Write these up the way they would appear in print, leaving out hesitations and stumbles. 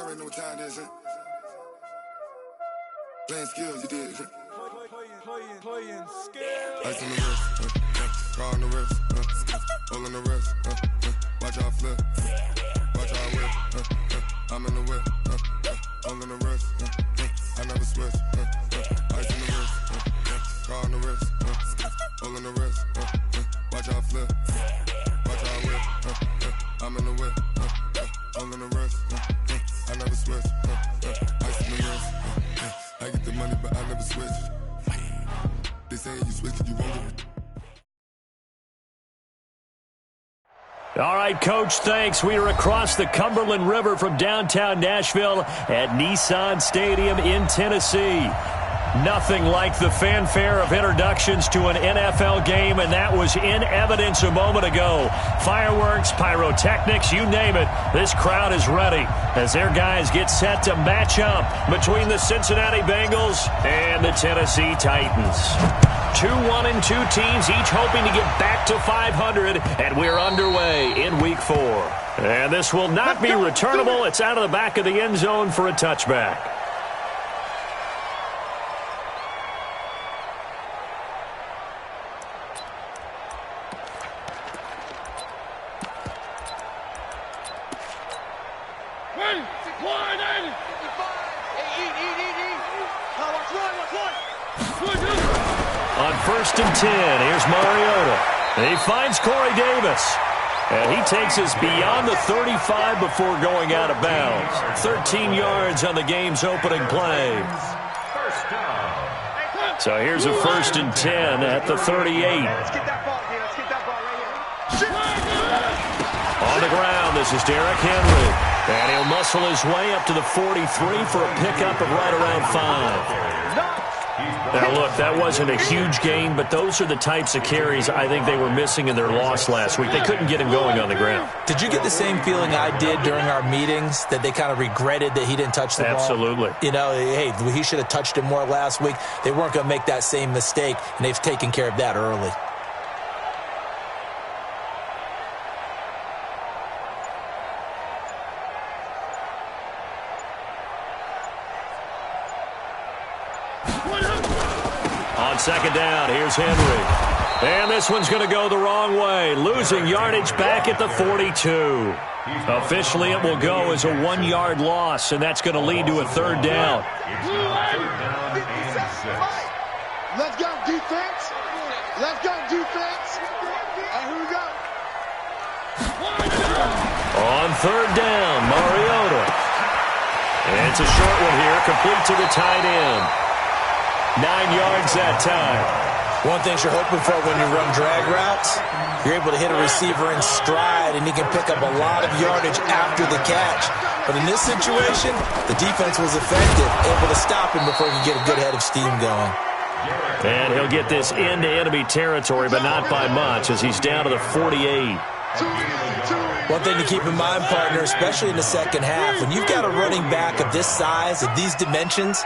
already know what time it is, huh? Playing skills, you did. Playing skills. Ice on the wrist, car on the wrist, hole on the wrist, watch out flip, watch out whip, I'm in the whip, hole on the wrist, I never switch, ice on the wrist, car on the wrist, hole on the wrist, watch out flip, watch out whip, I'm in the whip, hole on the wrist, I never switch, ice on the wrist, I get the money but I never switch. They say you switch it, you won't get it. All right, Coach, thanks. We are across the Cumberland River from downtown Nashville at Nissan Stadium in Tennessee. Nothing like the fanfare of introductions to an NFL game, and that was in evidence a moment ago. Fireworks, pyrotechnics, you name it. This crowd is ready as their guys get set to match up between the Cincinnati Bengals and the Tennessee Titans. 2-1-2 teams, each hoping to get back to 500, and we're underway in Week 4. And this will not be returnable. It's out of the back of the end zone for a touchback. On 1st and 10, here's Mariota. He finds Corey Davis. And he takes us beyond the 35 before going out of bounds. 13 yards on the game's opening play. So here's a 1st and 10 at the 38. On the ground, this is Derrick Henry. And he'll muscle his way up to the 43 for a pickup of right around 5. Now, look, that wasn't a huge gain, but those are the types of carries I think they were missing in their loss last week. They couldn't get him going on the ground. Did you get the same feeling I did during our meetings, that they kind of regretted that he didn't touch the ball? Absolutely. You know, hey, he should have touched it more last week. They weren't going to make that same mistake, and they've taken care of that early. On 2nd down, here's Henry. And this one's going to go the wrong way, losing yardage back at the 42. Officially, it will go as a 1-yard loss, and that's going to lead to a 3rd down. Let's go, defense. Let's go, defense. And here we go. On 3rd down, Mariota. And it's a short one here, complete to the tight end. 9 yards that time. One thing you're hoping for when you run drag routes, you're able to hit a receiver in stride, and he can pick up a lot of yardage after the catch. But in this situation, the defense was effective, able to stop him before he could get a good head of steam going. And he'll get this into enemy territory, but not by much, as he's down to the 48. One thing to keep in mind, partner, especially in the second half, when you've got a running back of this size, of these dimensions,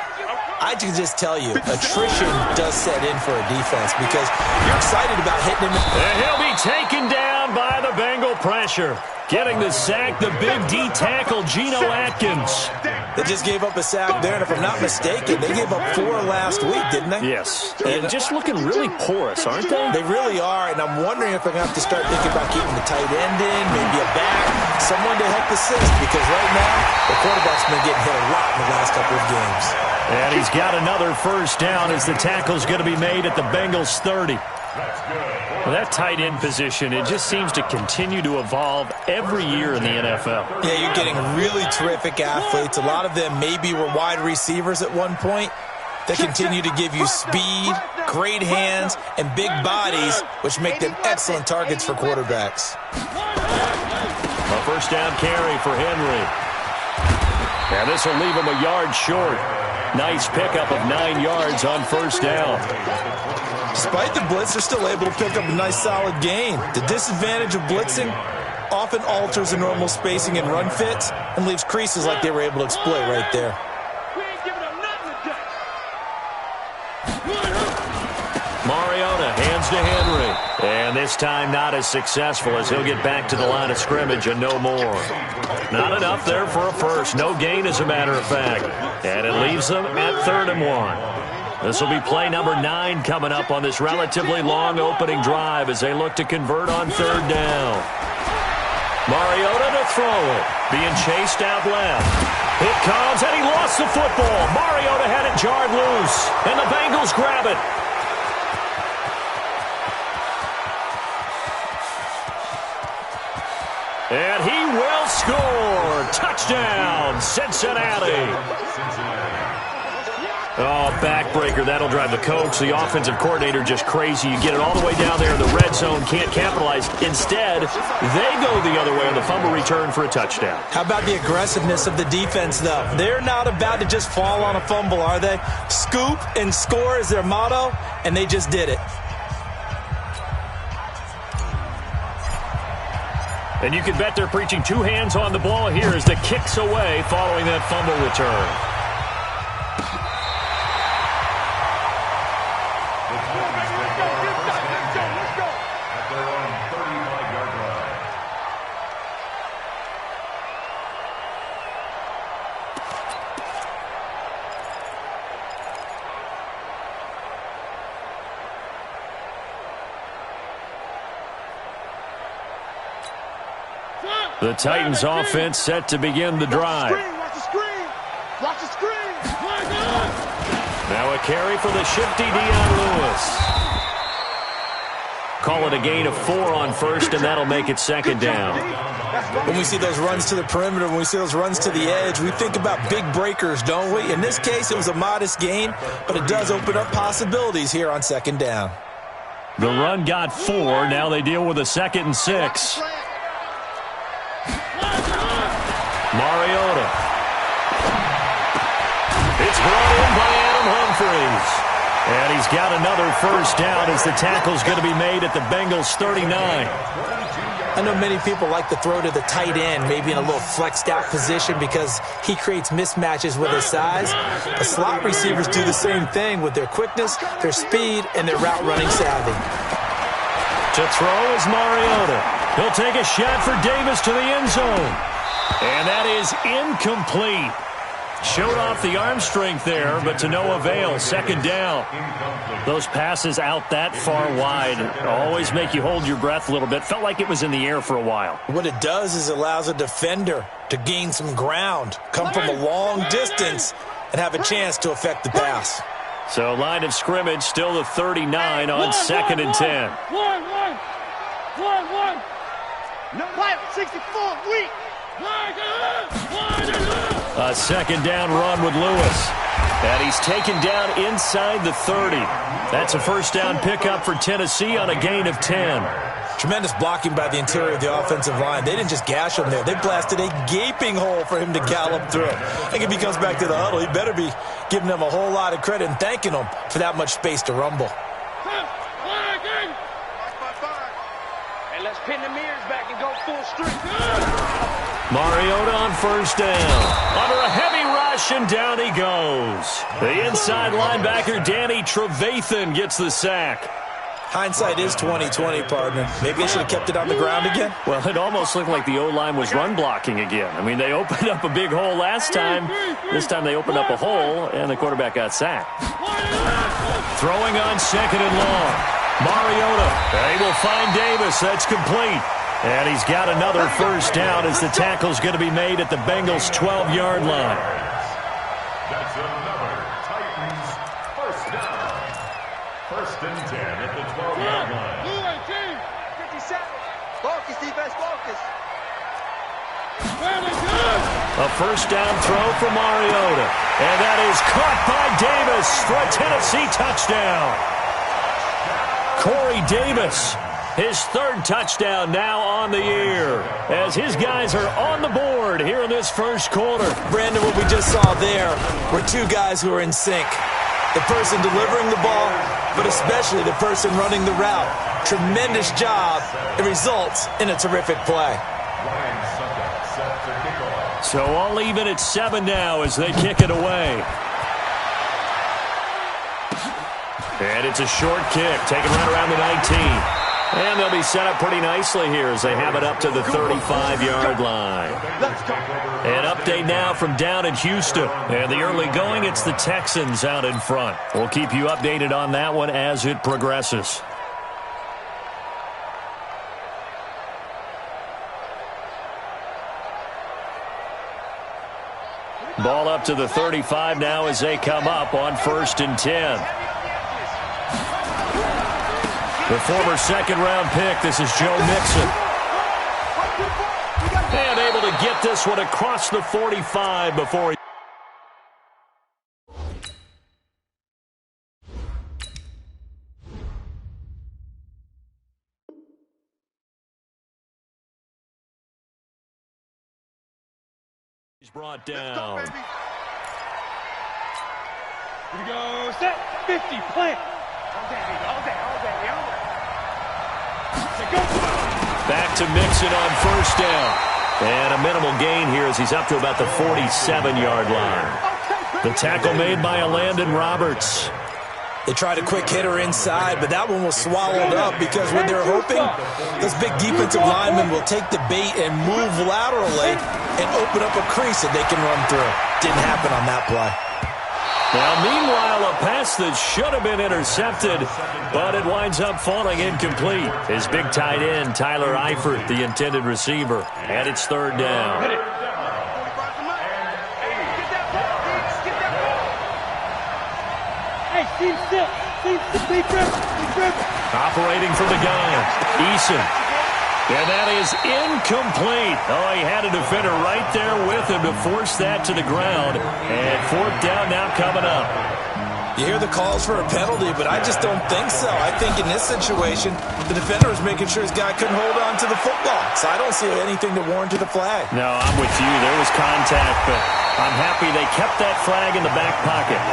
I can just tell you, attrition does set in for a defense because you're excited about hitting him. And he'll be taken down by the Bengal pressure. Getting the sack, the big D tackle, Geno Atkins. They just gave up a sack there, and if I'm not mistaken, they gave up 4 last week, didn't they? Yes. And just looking really porous, aren't they? They really are, and I'm wondering if they're going to have to start thinking about keeping the tight end in, maybe a back, someone to help assist, because right now, the quarterback's been getting hit a lot in the last couple of games. And he's got another 1st down as the tackle's going to be made at the Bengals' 30. Well, that tight end position, it just seems to continue to evolve every year in the NFL. Yeah, you're getting really terrific athletes. A lot of them maybe were wide receivers at one point. They continue to give you speed, great hands, and big bodies, which make them excellent targets for quarterbacks. A 1st down carry for Henry. And this will leave him a yard short. Nice pickup of 9 yards on 1st down. Despite the blitz, they're still able to pick up a nice solid gain. The disadvantage of blitzing often alters the normal spacing and run fits and leaves creases like they were able to exploit right there. Mariota hands to Henry. And this time not as successful as he'll get back to the line of scrimmage and no more. Not enough there for a first. No gain, as a matter of fact. And it leaves them at 3rd and 1. This will be play number 9 coming up on this relatively long opening drive as they look to convert on 3rd down. Mariota to throw it. Being chased out left. It comes, and he lost the football. Mariota had it jarred loose, and the Bengals grab it. And he will score. Touchdown, Cincinnati. Oh, backbreaker. That'll drive the coach, the offensive coordinator, just crazy. You get it all the way down there in the red zone, can't capitalize. Instead, they go the other way on the fumble return for a touchdown. How about the aggressiveness of the defense, though? They're not about to just fall on a fumble, are they? Scoop and score is their motto, and they just did it. And you can bet they're preaching 2 hands on the ball here as the kick's away following that fumble return. The Titans offense set to begin the drive. Watch the screen. Watch the screen. Now a carry for the shifty Dion Lewis. Call it a gain of 4 on first, and that'll make it 2nd down. When we see those runs to the perimeter, when we see those runs to the edge, we think about big breakers, don't we? In this case, it was a modest gain, but it does open up possibilities here on 2nd down. The run got 4. Now they deal with a 2nd and 6. Mariota. It's brought in by Adam Humphries. And he's got another first down as the tackle's going to be made at the Bengals' 39. I know many people like to throw to the tight end, maybe in a little flexed out position because he creates mismatches with his size. The slot receivers do the same thing with their quickness, their speed, and their route running savvy. To throw is Mariota. He'll take a shot for Davis to the end zone. And that is incomplete. Showed off the arm strength there, but to no avail. 2nd down. Those passes out that far wide always make you hold your breath a little bit. Felt like it was in the air for a while. What it does is it allows a defender to gain some ground, come from a long distance, and have a chance to affect the pass. So line of scrimmage still the 39 on 2nd and 10. 64, weak. A 2nd down run with Lewis. And he's taken down inside the 30. That's a first down pickup for Tennessee on a gain of 10. Tremendous blocking by the interior of the offensive line. They didn't just gash him there. They blasted a gaping hole for him to gallop through. I think if he comes back to the huddle, he better be giving them a whole lot of credit and thanking them for that much space to rumble. Hey, let's pin the mirrors back and go full streak. Mariota on first down. Under a heavy rush, and down he goes. The inside linebacker, Danny Trevathan, gets the sack. Hindsight is 20/20, partner. Maybe they should have kept it on the ground again. Well, it almost looked like the O-line was run blocking again. I mean, they opened up a big hole last time. This time they opened up a hole, and the quarterback got sacked. Throwing on 2nd and long. Mariota. They will find Davis. That's complete. And he's got another first down as the tackle's going to be made at the Bengals' 12-yard line. That's another Titans first down. 1st and 10 at the 12-yard line. 57. Focus, defense, focus. A first down throw for Mariota. And that is caught by Davis for a Tennessee touchdown. Corey Davis, his 3rd touchdown now on the year, as his guys are on the board here in this first quarter. Brandon, what we just saw there were 2 guys who are in sync. The person delivering the ball, but especially the person running the route. Tremendous job. It results in a terrific play. So all even at 7 now as they kick it away. And it's a short kick, taken right around the 19. And they'll be set up pretty nicely here as they have it up to the 35-yard line. An update now from down in Houston. And the early going, it's the Texans out in front. We'll keep you updated on that one as it progresses. Ball up to the 35 now as they come up on 1st and 10. The former second-round pick, this is Joe Mixon. And able to get this one across the 45 before he... He's brought down. Here we go. Set. 50. Plant. All day. Back to Mixon on 1st down. And a minimal gain here as he's up to about the 47-yard line. The tackle made by Landon Roberts. They tried a quick hitter inside, but that one was swallowed up because what they're hoping, those big defensive linemen will take the bait and move laterally and open up a crease that they can run through. Didn't happen on that play. Now, meanwhile, a pass that should have been intercepted, but it winds up falling incomplete. His big tight end, Tyler Eifert, the intended receiver, and it's 3rd down. Operating from the gun, Eason. And that is incomplete. Oh, he had a defender right there with him to force that to the ground. And 4th down now coming up. You hear the calls for a penalty, but I just don't think so. I think in this situation, the defender is making sure his guy couldn't hold on to the football. So I don't see anything to warrant to the flag. No, I'm with you. There was contact, but I'm happy they kept that flag in the back pocket.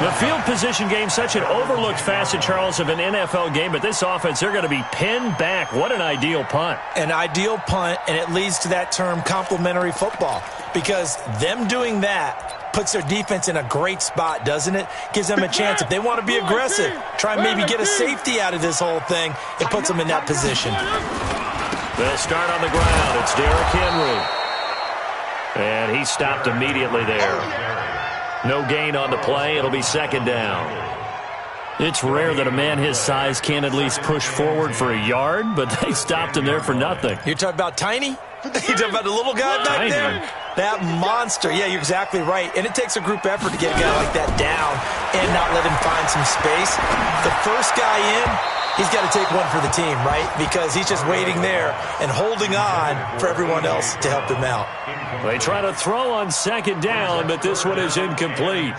The field position game, such an overlooked facet, Charles, of an NFL game, but this offense, they're going to be pinned back. What an ideal punt. An ideal punt, and it leads to that term complementary football, because them doing that puts their defense in a great spot, doesn't it? Gives them a chance. If they want to be aggressive, try and maybe get a safety out of this whole thing, it puts them in that position. They'll start on the ground. It's Derrick Henry. And he stopped immediately there. No gain on the play. It'll be 2nd down. It's rare that a man his size can at least push forward for a yard, but they stopped him there for nothing. You're talking about Tiny? You're talking about the little guy back there? That monster. Yeah, you're exactly right. And it takes a group effort to get a guy like that down and not let him find some space. The first guy in, he's got to take one for the team, right? Because he's just waiting there and holding on for everyone else to help him out. They try to throw on 2nd down, but this one is incomplete.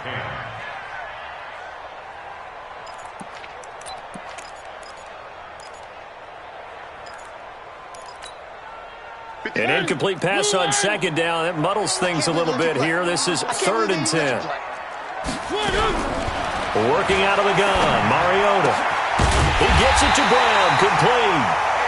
An incomplete pass on 2nd down. That muddles things a little bit here. This is 3rd and 10. Working out of the gun, Mariota. He gets it to Brown, complete.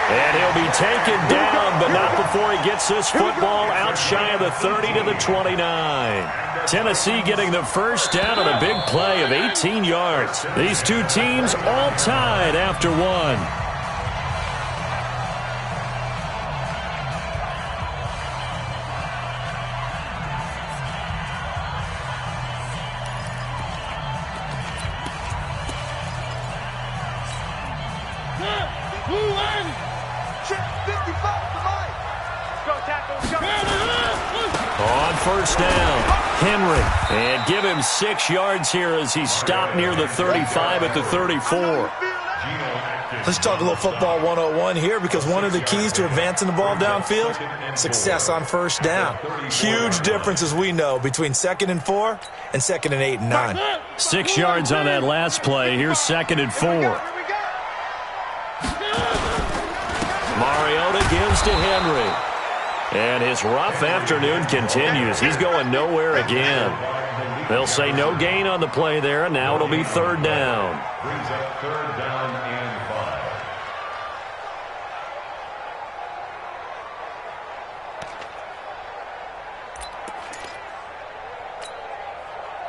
And he'll be taken down, but not before he gets this football out shy of the 30 to the 29. Tennessee getting the 1st down on a big play of 18 yards. These two teams all tied after 1. On 1st down, Henry. And give him 6 yards here as he stopped near the 35 at the 34. Let's talk a little football 101 here, because one of the keys to advancing the ball downfield, success on 1st down. Huge difference, as we know, between 2nd and 4 and 2nd and 8 and 9. 6 yards on that last play. Here's 2nd and 4. Mariota gives to Henry. And his rough afternoon continues. He's going nowhere again. They'll say no gain on the play there, and now it'll be 3rd down. Brings up 3rd down and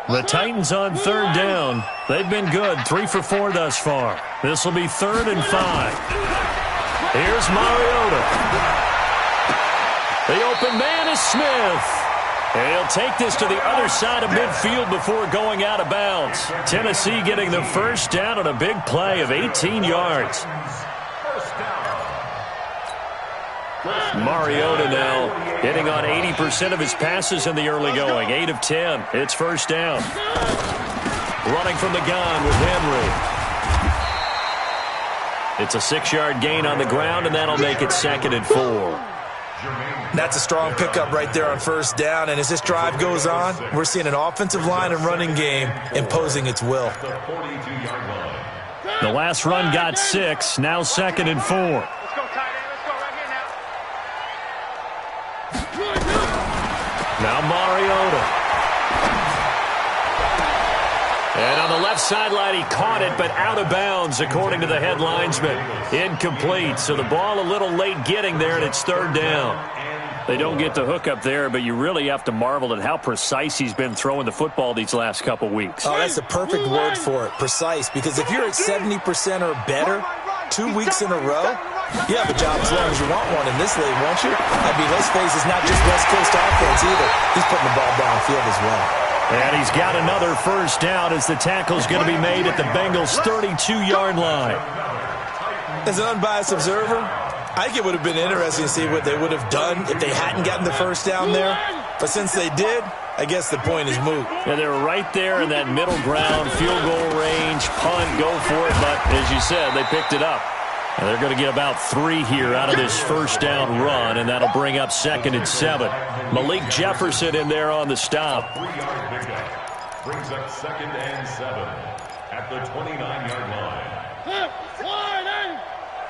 5. The Titans on 3rd down. They've been good, 3 for 4 thus far. This will be 3rd and 5. Here's Mariota. The open man is Smith. And he'll take this to the other side of midfield before going out of bounds. Tennessee getting the first down on a big play of 18 yards. Mariota now hitting on 80% of his passes in the early going. 8 of 10. It's first down. Running from the gun with Henry. It's a 6-yard gain on the ground, and that'll make it 2nd and 4. That's a strong pickup right there on first down, and as this drive goes on, we're seeing an offensive line and running game imposing its will. The last run got 6, now 2nd and 4. Let's go, tight end. Let's go right here now. Now Mariota. And on the left sideline, he caught it, but out of bounds, according to the head linesman. Incomplete, so the ball a little late getting there, and it's 3rd down. They don't get the hook up there, but you really have to marvel at how precise he's been throwing the football these last couple weeks. Oh, that's the perfect word for it, precise, because if you're at 70% or better 2 weeks in a row, you have a job as long as you want one in this league, won't you? I mean, let's face it's not just West Coast offense either. He's putting the ball downfield as well. And he's got another first down as the tackle's going to be made at the Bengals' 32-yard line. As an unbiased observer, I think it would have been interesting to see what they would have done if they hadn't gotten the first down there. But since they did, I guess the point is moot. Yeah, they were right there in that middle ground, field goal range, punt, go for it. But as you said, they picked it up. And they're going to get about 3 here out of this first down run, and that'll bring up 2nd and 7. Malik Jefferson in there on the stop. 3-yard pickup brings up 2nd and 7 at the 29-yard line.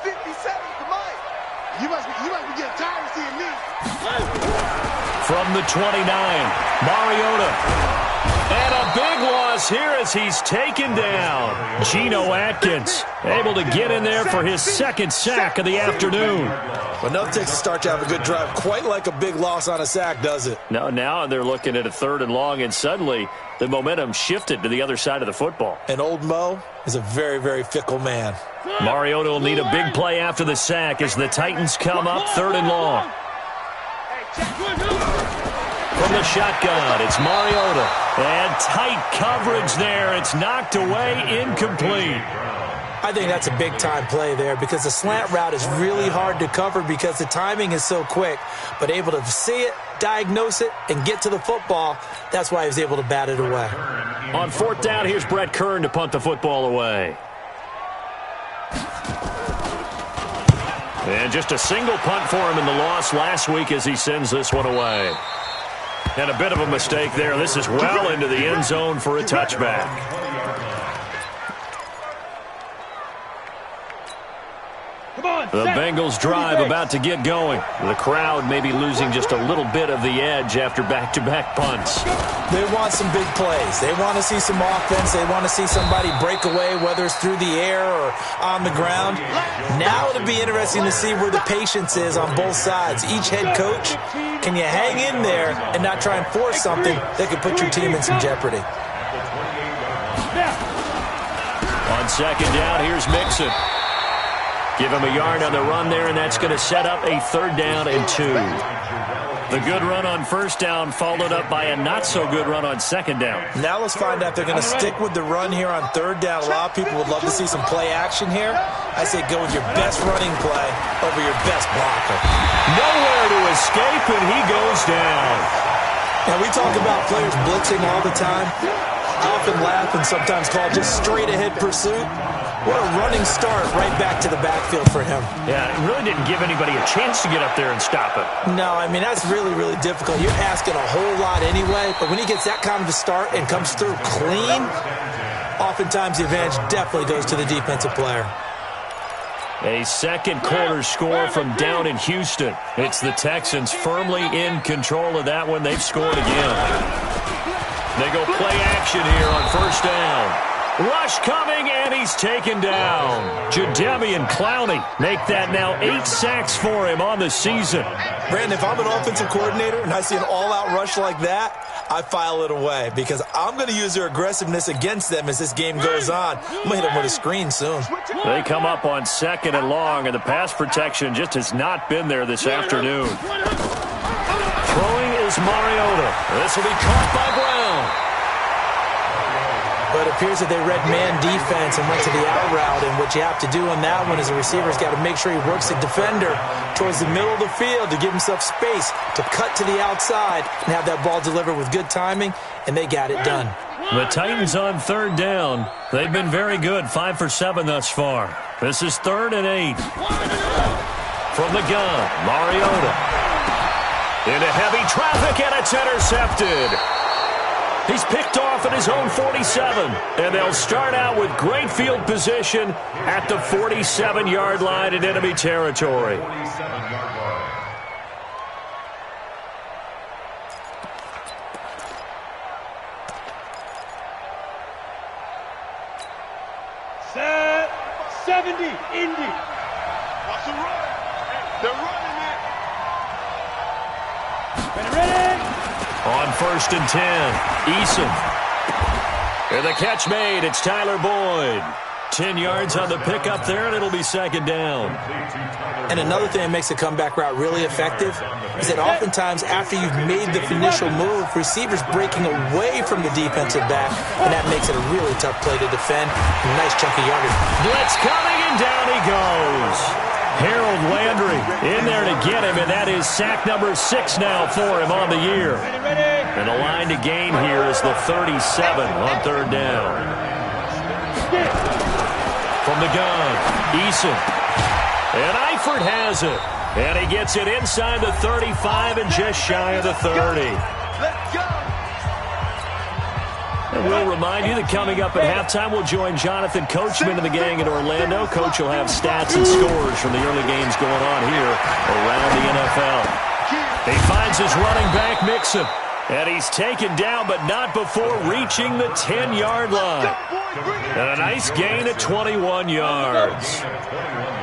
57, come on. You must be getting tired of seeing me. From the 29, Mariota. And a big loss here as he's taken down. Geno Atkins able to get in there for his 2nd sack of the afternoon. Well, nothing takes a start to have a good drive quite like a big loss on a sack, does it? No, now they're looking at a 3rd and long, and suddenly the momentum shifted to the other side of the football. And old Mo is a very, very fickle man. Mariota will need a big play after the sack as the Titans come up 3rd and long. From the shotgun, it's Mariota. And tight coverage there. It's knocked away, incomplete. I think that's a big-time play there because the slant route is really hard to cover because the timing is so quick. But able to see it, diagnose it, and get to the football, that's why he was able to bat it away. On 4th down, here's Brett Kern to punt the football away. And just a single punt for him in the loss last week as he sends this one away. And a bit of a mistake there. This is well into the end zone for a touchback. The Bengals drive about to get going. The crowd may be losing just a little bit of the edge after back-to-back punts. They want some big plays. They want to see some offense. They want to see somebody break away, whether it's through the air or on the ground. Now it'll be interesting to see where the patience is on both sides. Each head coach, can you hang in there and not try and force something that could put your team in some jeopardy? On 2nd down, here's Mixon. Give him a yard on the run there, and that's going to set up a 3rd down and 2. The good run on 1st down followed up by a not-so-good run on 2nd down. Now let's find out if they're going to stick with the run here on 3rd down. A lot of people would love to see some play action here. I say go with your best running play over your best blocker. Nowhere to escape, and he goes down. Now, we talk about players blitzing all the time. I often laugh and sometimes call just straight-ahead pursuit. What a running start right back to the backfield for him. Yeah, it really didn't give anybody a chance to get up there and stop it. No, I mean, that's really, really difficult. You're asking a whole lot anyway, but when he gets that kind of a start and comes through clean, oftentimes the advantage definitely goes to the defensive player. A 2nd quarter score from down in Houston. It's the Texans firmly in control of that one. They've scored again. They go play action here on 1st down. Rush coming, and he's taken down. Jadeveon Clowney make that now 8 sacks for him on the season. Brandon, if I'm an offensive coordinator and I see an all-out rush like that, I file it away because I'm going to use their aggressiveness against them as this game goes on. I'm going to hit them with a screen soon. They come up on 2nd and long, and the pass protection just has not been there this afternoon. Throwing is Mariota. This will be caught by Brown. But it appears that they read man defense and went to the out route. And what you have to do on that one is the receiver's got to make sure he works the defender towards the middle of the field to give himself space to cut to the outside and have that ball delivered with good timing, and they got it done. The Titans on 3rd down. They've been very good, 5 for 7 thus far. This is 3rd and 8. From the gun, Mariota. Into heavy traffic, and it's intercepted. He's picked off at his own 47, and they'll start out with great field position at the 47-yard line in enemy territory. 47-yard line. Set 70, Indy. Watch the run. They're running it. Ready. On 1st and 10, Eason. And the catch made. It's Tyler Boyd. 10 yards on the pickup there, and it'll be 2nd down. And another thing that makes the comeback route really effective is that oftentimes after you've made the initial move, receivers breaking away from the defensive back, and that makes it a really tough play to defend. A nice chunk of yardage. Blitz coming, and down he goes. Harold Landry in there to get him, and that is sack number 6 now for him on the year. And the line to gain here is the 37 on 3rd down. From the gun, Eason. And Eifert has it. And he gets it inside the 35 and just shy of the 30. Let's go. And we'll remind you that coming up at halftime, we'll join Jonathan Coachman and the gang in Orlando. Coach will have stats and scores from the early games going on here around the NFL. He finds his running back, Mixon. And he's taken down, but not before reaching the 10-yard line. And a nice gain at 21 yards.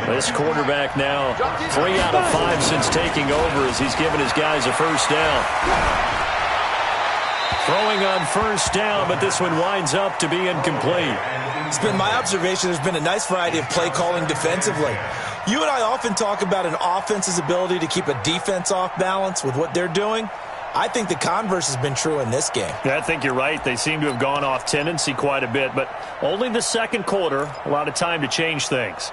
This quarterback now 3 out of 5 since taking over as he's given his guys a first down. Throwing on 1st down, but this one winds up to be incomplete. It's been my observation there's been a nice variety of play calling defensively. You and I often talk about an offense's ability to keep a defense off balance with what they're doing. I think the converse has been true in this game. Yeah, I think you're right. They seem to have gone off tendency quite a bit, but only the 2nd quarter, a lot of time to change things.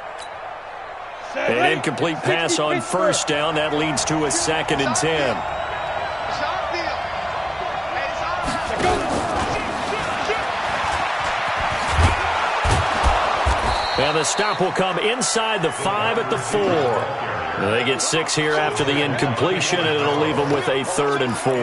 An incomplete pass on 1st down. That leads to a 2nd and 10. And the stop will come inside the 5 at the 4. They get 6 here after the incompletion, and it'll leave them with a 3rd and 4.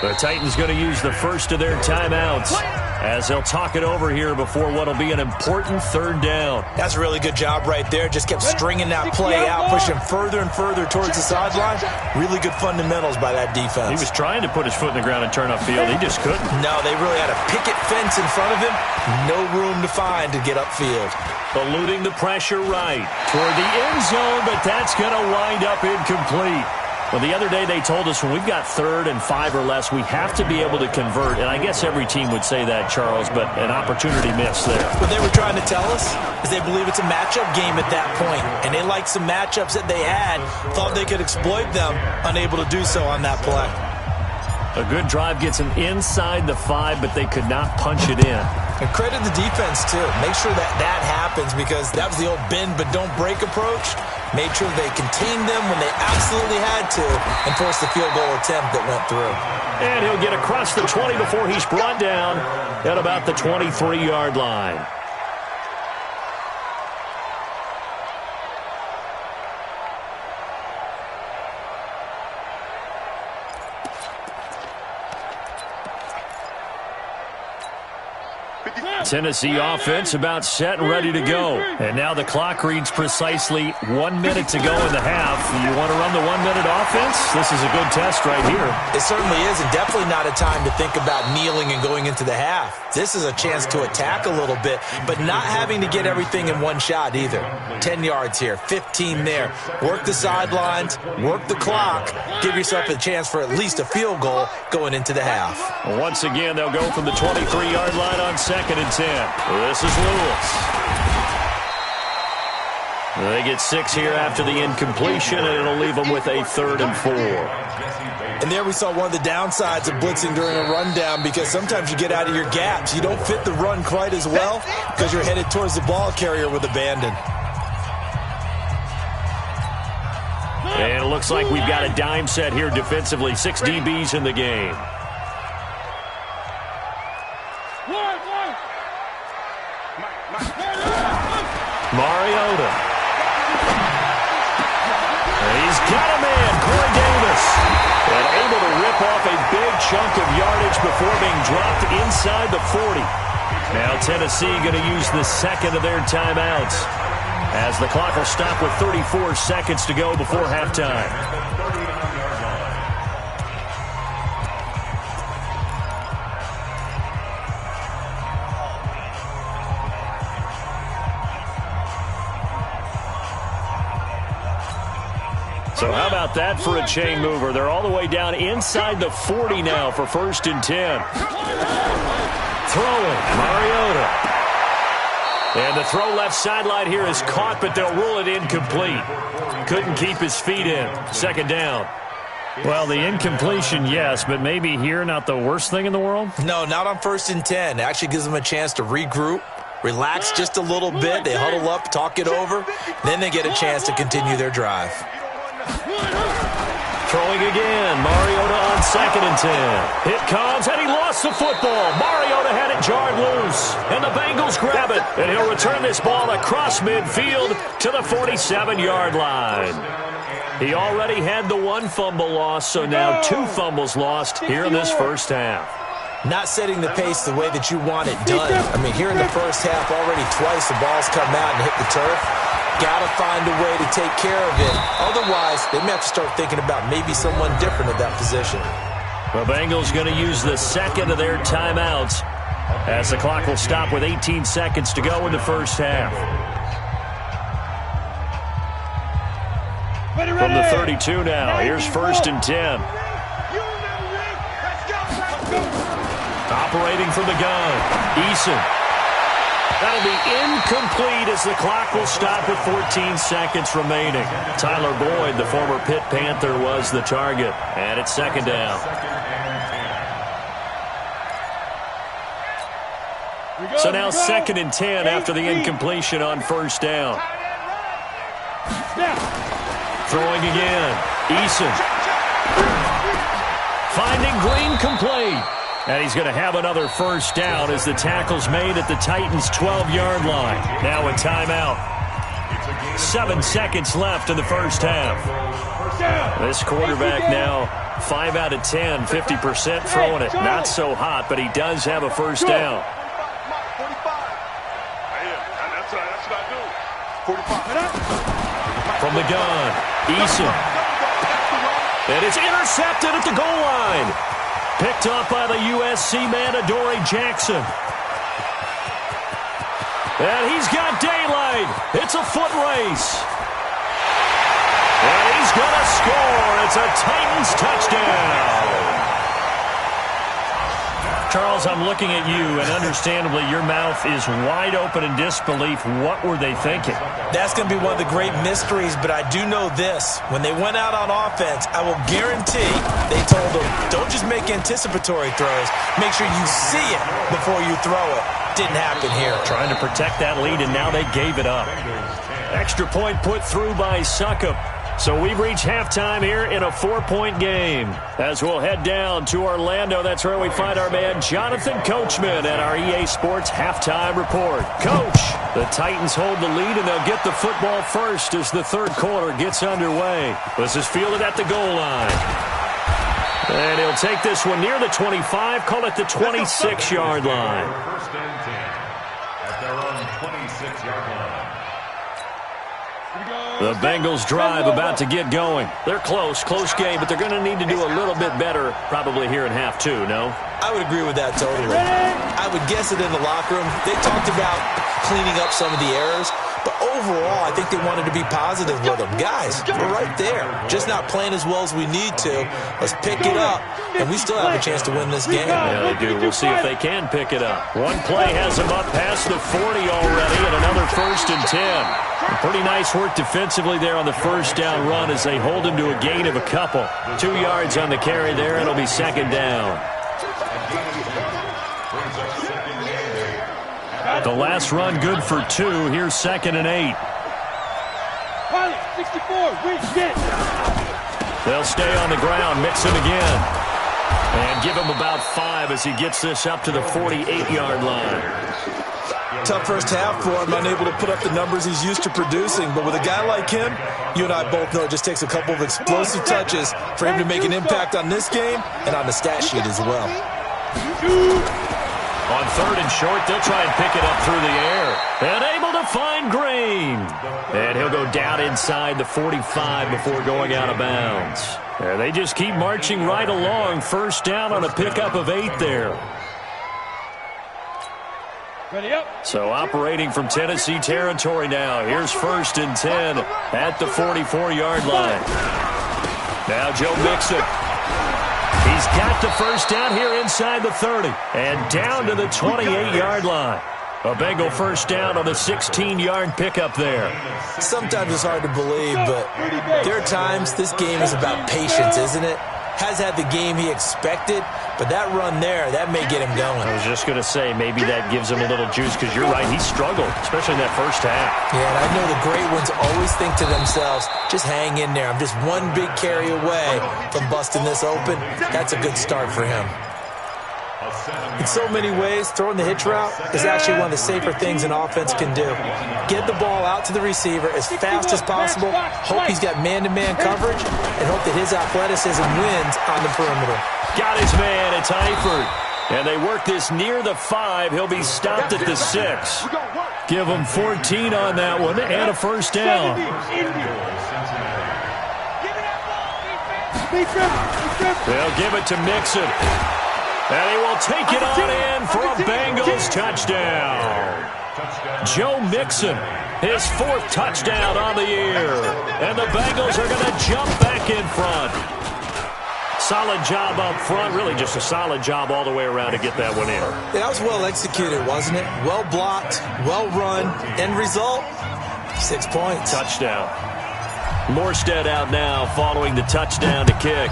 The Titans going to use the first of their timeouts as they'll talk it over here before what will be an important 3rd down. That's a really good job right there. Just kept stringing that play out, pushing further and further towards the sideline. Really good fundamentals by that defense. He was trying to put his foot in the ground and turn upfield. He just couldn't. No, they really had a picket fence in front of him. No room to find to get upfield. Eluding the pressure right toward the end zone, but that's going to wind up incomplete. Well, the other day they told us when we've got 3rd and 5 or less, we have to be able to convert. And I guess every team would say that, Charles, but an opportunity missed there. What they were trying to tell us is they believe it's a matchup game at that point. And they liked some matchups that they had, thought they could exploit them, unable to do so on that play. A good drive gets them inside the 5, but they could not punch it in. And credit the defense, too. Make sure that that happens because that was the old bend but don't break approach. Made sure they contained them when they absolutely had to and forced the field goal attempt that went through. And he'll get across the 20 before he's brought down at about the 23-yard line. Tennessee offense about set and ready to go. And now the clock reads precisely 1 minute to go in the half. You want to run the 1 minute offense? This is a good test right here. It certainly is, and definitely not a time to think about kneeling and going into the half. This is a chance to attack a little bit, but not having to get everything in one shot either. 10 yards here, 15 there. Work the sidelines, work the clock, give yourself a chance for at least a field goal going into the half. Once again, they'll go from the 23-yard line on 2nd and 10. This is Lewis. They get 6 here after the incompletion, and it'll leave them with a 3rd and 4. And there we saw one of the downsides of blitzing during a rundown, because sometimes you get out of your gaps. You don't fit the run quite as well because you're headed towards the ball carrier with abandon. And it looks like we've got a dime set here defensively. 6 DBs in the game. Mariota. He's got a man, Corey Davis. And able to rip off a big chunk of yardage before being dropped inside the 40. Now Tennessee going to use the second of their timeouts, as the clock will stop with 34 seconds to go before halftime. So how about that for a chain mover? They're all the way down inside the 40 now for 1st and 10. Throwing, Mariota. And the throw left sideline here is caught, but they'll rule it incomplete. Couldn't keep his feet in. 2nd down. Well, the incompletion, yes, but maybe here not the worst thing in the world? No, not on 1st and 10. It actually gives them a chance to regroup, relax just a little bit. They huddle up, talk it over. Then they get a chance to continue their drive. Throwing again. Mariota on 2nd and 10. It comes, and he lost the football. Mariota had it jarred loose, and the Bengals grab it. And he'll return this ball across midfield to the 47-yard line. He already had the 1 fumble loss, so now 2 fumbles lost here in this first half. Not setting the pace the way that you want it done. I mean, here in the first half, already twice the ball's come out and hit the turf. Got to find a way to take care of it. Otherwise, they may have to start thinking about maybe someone different at that position. The Bengals going to use the second of their timeouts, as the clock will stop with 18 seconds to go in the first half. From the 32 now, here's 1st and 10. Operating from the gun, Eason. That'll be incomplete as the clock will stop with 14 seconds remaining. Tyler Boyd, the former Pitt Panther, was the target. And it's 2nd down. So now 2nd and 10 after the incompletion on 1st down. Throwing again. Eason. Finding Green complete. And he's going to have another 1st down as the tackle's made at the Titans' 12-yard line. Now a timeout. 7 seconds left in the first half. This quarterback now 5 out of 10, 50% throwing it. Not so hot, but he does have a 1st down. From the gun, Eason. And it's intercepted at the goal line. Picked up by the USC man, Adoree Jackson. And he's got daylight. It's a foot race. And he's going to score. It's a Titans touchdown. Charles, I'm looking at you, and understandably, your mouth is wide open in disbelief. What were they thinking? That's going to be one of the great mysteries, but I do know this. When they went out on offense, I will guarantee they told them, don't just make anticipatory throws. Make sure you see it before you throw it. Didn't happen here. Trying to protect that lead, and now they gave it up. Extra point put through by Succop. So we've reached halftime here in a 4-point game. As we'll head down to Orlando, that's where we find our man Jonathan Coachman at our EA Sports Halftime Report. Coach, the Titans hold the lead, and they'll get the football first as the third quarter gets underway. This is fielded at the goal line. And he'll take this one near the 25, call it the 26-yard line. First and 10 at their own 26-yard line. The Bengals drive about to get going. They're close game, but they're going to need to do a little bit better probably here in half two, no? I would agree with that totally. I would guess it in the locker room. They talked about cleaning up some of the errors, but overall, I think they wanted to be positive with them. Guys, we're right there. Just not playing as well as we need to. Let's pick it up, and we still have a chance to win this game. Yeah, they do. We'll see if they can pick it up. One play has them up past the 40 already, and another 1st and 10. Pretty nice work defensively there on the first down run as they hold him to a gain of a couple. 2 yards on the carry there, and it'll be 2nd down. The last run good for 2. Here's 2nd and 8. 64, we get. They'll stay on the ground, mix him again. And give him about 5 as he gets this up to the 48-yard line. Tough first half for him, unable to put up the numbers he's used to producing. But with a guy like him, you and I both know it just takes a couple of explosive touches for him to make an impact on this game and on the stat sheet as well. On 3rd and short, they'll try and pick it up through the air. And able to find Green. And he'll go down inside the 45 before going out of bounds. And they just keep marching right along. First down on a pickup of 8 there. So operating from Tennessee territory now. Here's 1st and 10 at the 44-yard line. Now Joe Mixon. He's got the first down here inside the 30 and down to the 28-yard line. A Bengal first down on a 16-yard pickup there. Sometimes it's hard to believe, but there are times this game is about patience, isn't it? Has had the game he expected, but that run there, that may get him going. I was just going to say, maybe that gives him a little juice, because you're right, he struggled, especially in that first half. Yeah, and I know the great ones always think to themselves, just hang in there. I'm just one big carry away from busting this open. That's a good start for him. In so many ways, throwing the hitch route is actually one of the safer things an offense can do. Get the ball out to the receiver as fast as possible, hope he's got man-to-man coverage, and hope that his athleticism wins on the perimeter. Got his man, it's Eifert. And they work this near the 5. He'll be stopped at the 6. Give him 14 on that one and a first down. They'll give it to Mixon. And he will take it on in for a Bengals touchdown. Joe Mixon, his 4th touchdown on the year. And the Bengals are going to jump back in front. Solid job up front, really just a solid job all the way around to get that one in. That was well executed, wasn't it? Well blocked, well run. End result, 6 points. Touchdown. Morstead out now following the touchdown to kick.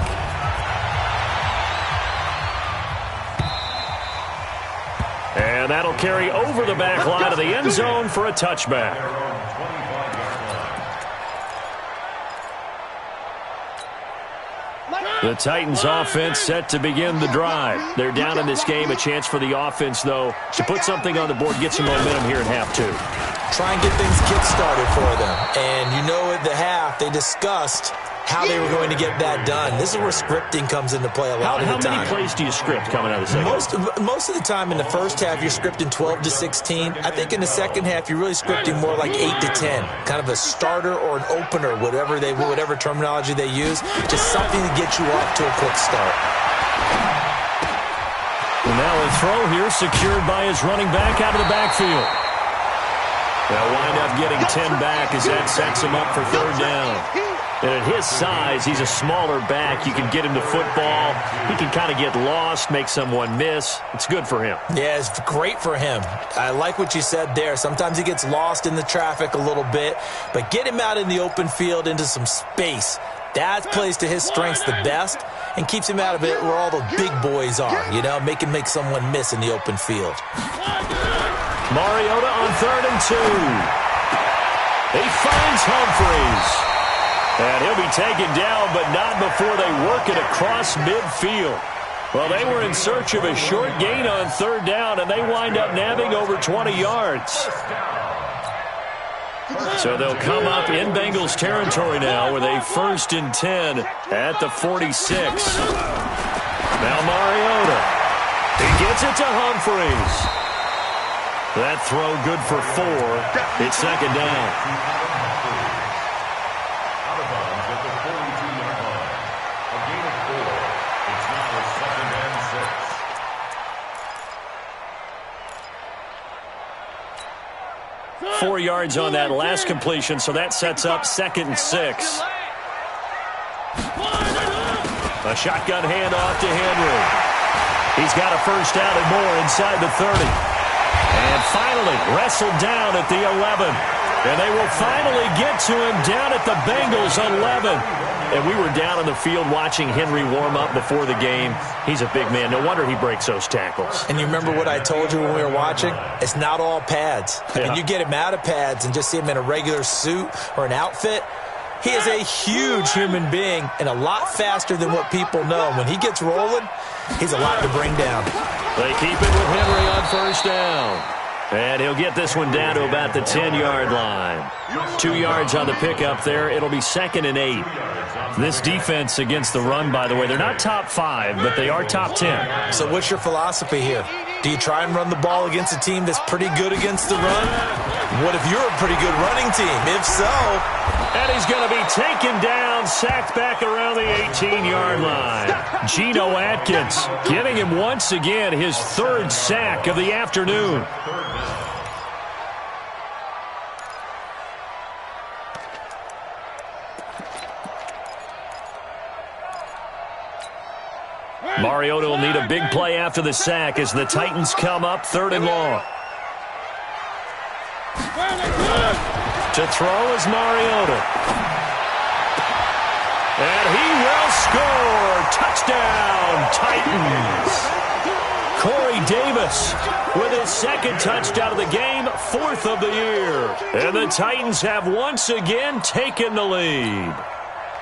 And that'll carry over the back line of the end zone for a touchback. The Titans offense set to begin the drive. They're down in this game. A chance for the offense, though, to put something on the board, get some momentum here in half 2. Try and get things kick-started for them. And you know at the half, they discussed how they were going to get that done. This is where scripting comes into play a lot of the time. How many plays do you script coming out of the second? Most of the time in the first half, you're scripting 12 to 16. I think in the second half, you're really scripting more like 8 to 10. Kind of a starter or an opener, whatever terminology they use. Just something to get you off to a quick start. And now a throw here secured by his running back out of the backfield. They'll wind up getting 10 back as that sets him up for 3rd down. And at his size, he's a smaller back. You can get him the football. He can kind of get lost, make someone miss. It's good for him. Yeah, it's great for him. I like what you said there. Sometimes he gets lost in the traffic a little bit, but get him out in the open field into some space. That plays to his strengths the best and keeps him out of it where all the big boys are, make him make someone miss in the open field. Mariota on 3rd and 2. He finds Humphries. And he'll be taken down, but not before they work it across midfield. Well, they were in search of a short gain on 3rd down, and they wind up nabbing over 20 yards. So they'll come up in Bengals territory now with a 1st and 10 at the 46. Gets it to Humphries. That throw good for 4. It's second down. Out of bounds at the 42-yard line. A gain of 4. It's now second and 6. 4 yards on that last completion, so that sets up second and 6. A shotgun handoff to Henry. He's got a first down and more inside the 30. And finally wrestled down at the 11. And they will finally get to him down at the Bengals 11. And we were down on the field watching Henry warm up before the game. He's a big man. No wonder he breaks those tackles. And you remember what I told you when we were watching? It's not all pads. I mean, you get him out of pads and just see him in a regular suit or an outfit. He is a huge human being and a lot faster than what people know. When he gets rolling, he's a lot to bring down. They keep it with Henry on first down. And he'll get this one down to about the 10-yard line. 2 yards on the pickup there. It'll be second and 8. This defense against the run, by the way, they're not top 5, but they are top 10. So what's your philosophy here? Do you try and run the ball against a team that's pretty good against the run? What if you're a pretty good running team? If so... And he's going to be taken down, sacked back around the 18-yard line. Geno Atkins giving him once again his 3rd sack of the afternoon. Mariota will need a big play after the sack as the Titans come up 3rd and long. To throw is Mariota. And he will score. Touchdown, Titans. Corey Davis with his 2nd touchdown of the game, 4th of the year. And the Titans have once again taken the lead.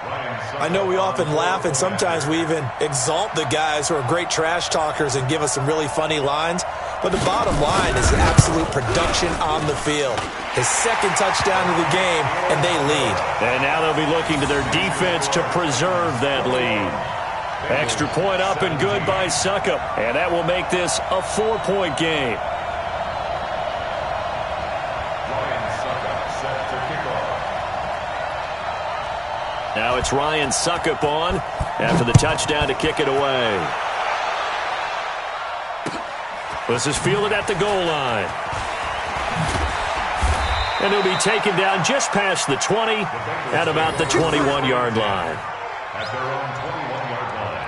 I know we often laugh and sometimes we even exalt the guys who are great trash talkers and give us some really funny lines. But the bottom line is absolute production on the field. His 2nd touchdown of the game, and they lead. And now they'll be looking to their defense to preserve that lead. Extra point up and good by Succop. And that will make this a 4-point game. Now it's Ryan Succop on after the touchdown to kick it away. This is fielded at the goal line. And he'll be taken down just past the 20 at about the 21-yard line. At their own 21-yard line.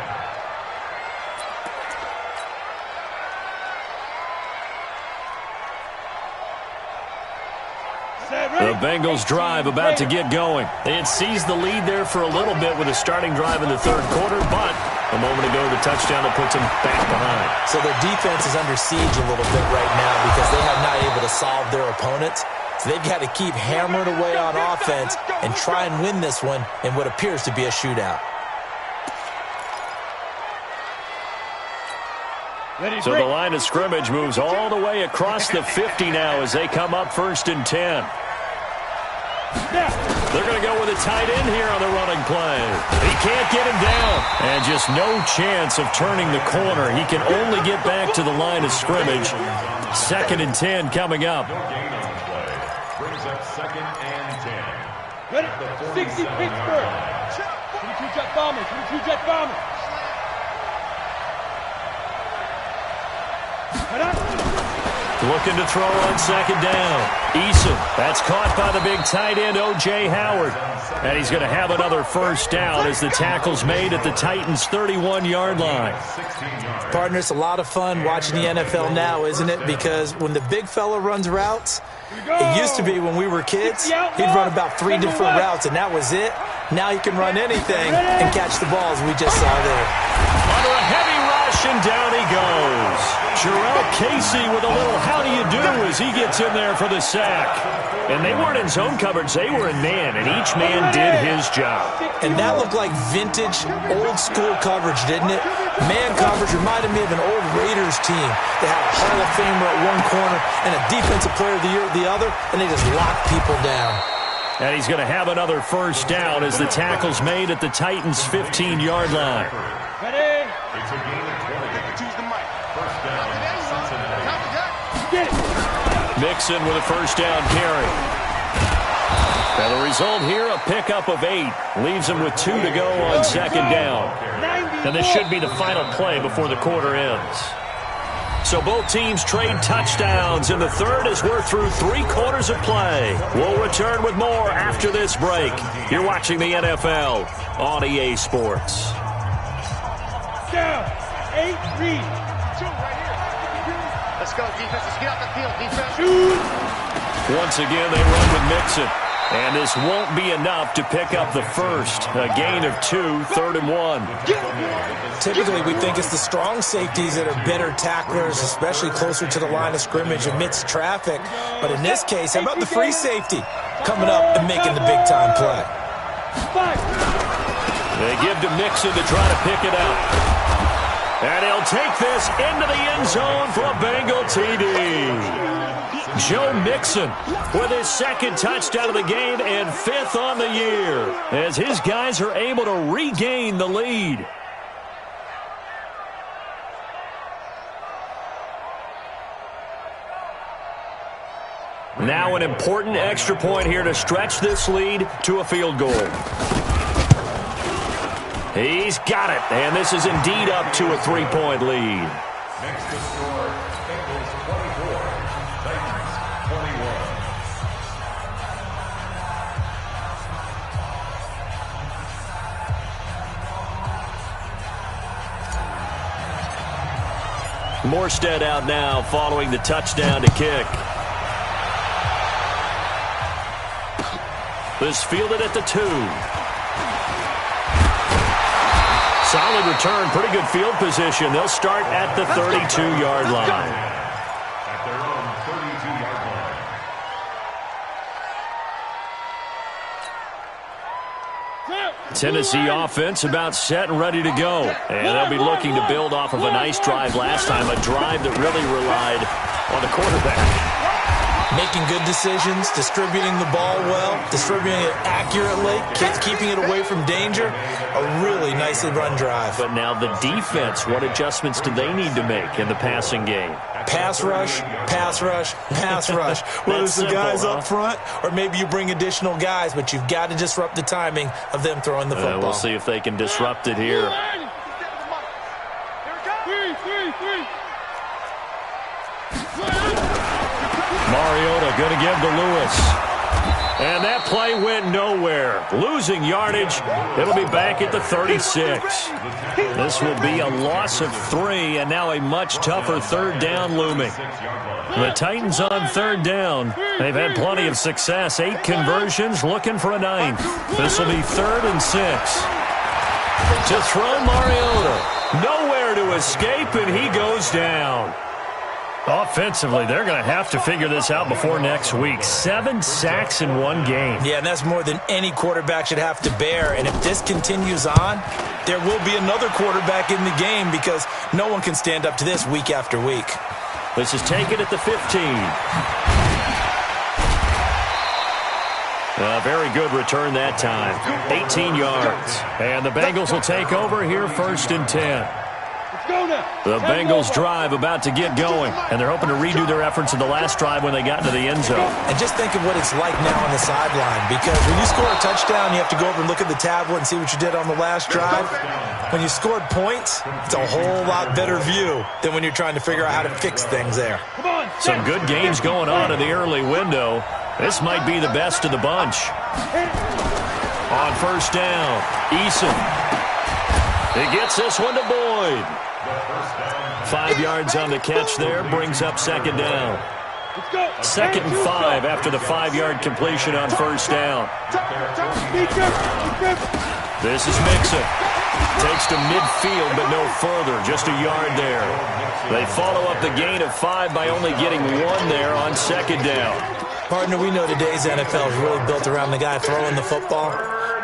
The Bengals drive about to get going. They had seized the lead there for a little bit with a starting drive in the 3rd quarter, but a moment ago the touchdown that puts them back behind. So their defense is under siege a little bit right now because they have not able to solve their opponents. So they've got to keep hammering away on offense and try and win this one in what appears to be a shootout. So the line of scrimmage moves all the way across the 50 now as they come up 1st and 10. They're going to go with a tight end here on the running play. He can't get him down. And just no chance of turning the corner. He can only get back to the line of scrimmage. 2nd and 10 coming up. Brings up 2nd and 10. Ready? 60 Pittsburgh. 22 Jet Bombers. 22 Jet Bombers. Looking to throw on 2nd down. Eason, that's caught by the big tight end, O.J. Howard. And he's going to have another first down as the tackle's made at the Titans' 31-yard line. Partner, it's a lot of fun watching the NFL now, isn't it? Because when the big fella runs routes, it used to be when we were kids, he'd run about 3 different routes, and that was it. Now he can run anything and catch the balls we just saw there. Under a heavy rush, and down he goes. Jarrell Casey with a little how-do-you-do as he gets in there for the sack. And they weren't in zone coverage. They were in man, and each man did his job. And that looked like vintage, old-school coverage, didn't it? Man coverage reminded me of an old Raiders team. They had a Hall of Famer at one corner and a Defensive Player of the Year at the other, and they just locked people down. And he's going to have another first down as the tackle's made at the Titans' 15-yard line. Ready? It's a gain of 20. Choose the mic. First down, Cincinnati. Get it. Mixon with a first down carry. And the result here, a pickup of 8. Leaves him with 2 to go on second down. And this should be the final play before the quarter ends. So both teams trade touchdowns in the third as we're through 3 quarters of play. We'll return with more after this break. You're watching the NFL on EA Sports. Down. 8, read. 2 right here. Let's go, defense. Let's get out the field, defense. Shoot. Once again, they run with Mixon. And this won't be enough to pick up the first. A gain of 2, 3rd and 1. Typically, we think it's the strong safeties that are better tacklers, especially closer to the line of scrimmage amidst traffic. But in this case, how about the free safety coming up and making the big-time play? They give to Mixon to try to pick it up. And he'll take this into the end zone for a Bengal TD. Joe Mixon with his 2nd touchdown of the game and 5th on the year as his guys are able to regain the lead. Now an important extra point here to stretch this lead to a field goal. He's got it, and this is indeed up to a 3-point lead. Next to score, Bengals 24, Titans 21. Morstead out now following the touchdown to kick. This fielded at the 2. Solid return, pretty good field position. They'll start at the 32-yard line. At their own 32-yard line. Tennessee offense about set and ready to go. And they'll be looking to build off of a nice drive last time, a drive that really relied on the quarterback. Making good decisions, distributing the ball well, distributing it accurately, keeping it away from danger. A really nicely run drive. But now the defense, what adjustments do they need to make in the passing game? Pass rush, pass rush, pass rush. Whether it's the guys up front or maybe you bring additional guys, but you've got to disrupt the timing of them throwing the football. We'll see if they can disrupt it here. Mariota going to give to Lewis. And that play went nowhere. Losing yardage. It'll be back at the 36. This will be a loss of 3, and now a much tougher 3rd down looming. The Titans on 3rd down. They've had plenty of success. 8 conversions, looking for a 9th. This will be 3rd and 6. To throw Mariota. Nowhere to escape, and he goes down. Offensively, they're going to have to figure this out before next week. 7 sacks in 1 game. Yeah, and that's more than any quarterback should have to bear. And if this continues on, there will be another quarterback in the game because no one can stand up to this week after week. This is taken at the 15. A very good return that time. 18 yards. And the Bengals will take over here 1st and 10. The Bengals drive about to get going, and they're hoping to redo their efforts in the last drive when they got into the end zone. And just think of what it's like now on the sideline, because when you score a touchdown, you have to go over and look at the tablet and see what you did on the last drive. When you scored points, it's a whole lot better view than when you're trying to figure out how to fix things there. Some good games going on in the early window. This might be the best of the bunch. On 1st down, Eason. He gets this one to Boyd. 5 yards on the catch there, brings up 2nd down. 2nd and 5 after the 5-yard completion on 1st down. This is Mixon. Takes to midfield, but no further, just a yard there. They follow up the gain of 5 by only getting 1 there on 2nd down. Partner, we know today's NFL is really built around the guy throwing the football.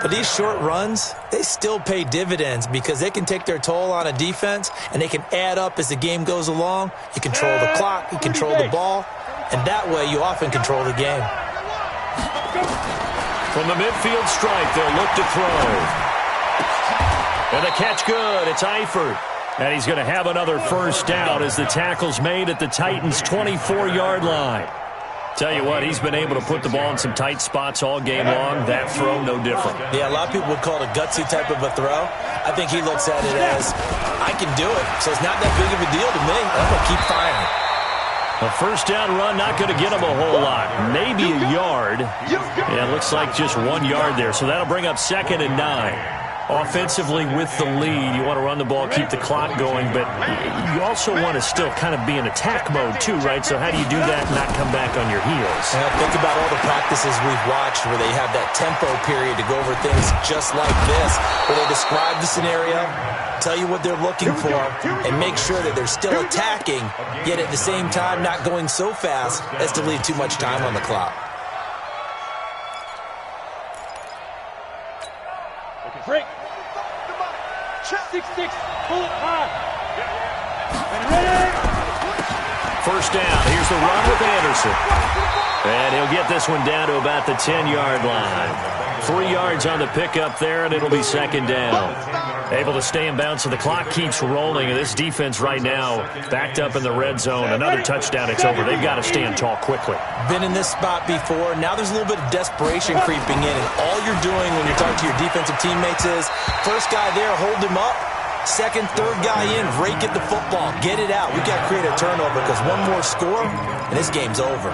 But these short runs, they still pay dividends because they can take their toll on a defense and they can add up as the game goes along. You control the clock, you control the ball, and that way you often control the game. From the midfield stripe, they'll look to throw. And the catch good. It's Eifert. And he's going to have another first down as the tackle's made at the Titans' 24-yard line. Tell you what, he's been able to put the ball in some tight spots all game long. That throw, no different. Yeah, a lot of people would call it a gutsy type of a throw. I think he looks at it as, I can do it, so it's not that big of a deal to me. I'm going to keep firing. A first down run, not going to get him a whole lot. Maybe a yard. Yeah, it looks like just 1 yard there. So that'll bring up 2nd and 9. Offensively with the lead, you want to run the ball, keep the clock going, but you also want to still kind of be in attack mode too, right? So how do you do that and not come back on your heels? Think about all the practices we've watched where they have that tempo period to go over things just like this, where they describe the scenario, tell you what they're looking for, and make sure that they're still attacking, yet at the same time not going so fast as to leave too much time on the clock. Break. 6-6, pull it high. And ready. First down. Here's the run with Anderson. And he'll get this one down to about the 10-yard line. 3 yards on the pickup there, and it'll be 2nd down. Able to stay in bounds, so the clock keeps rolling. And this defense right now backed up in the red zone. Another touchdown, it's over. They've got to stand tall quickly. Been in this spot before. Now there's a little bit of desperation creeping in. And all you're doing when you're talking to your defensive teammates is, first guy there, hold him up. Second, third guy in, rake at the football. Get it out. We've got to create a turnover because one more score, and this game's over.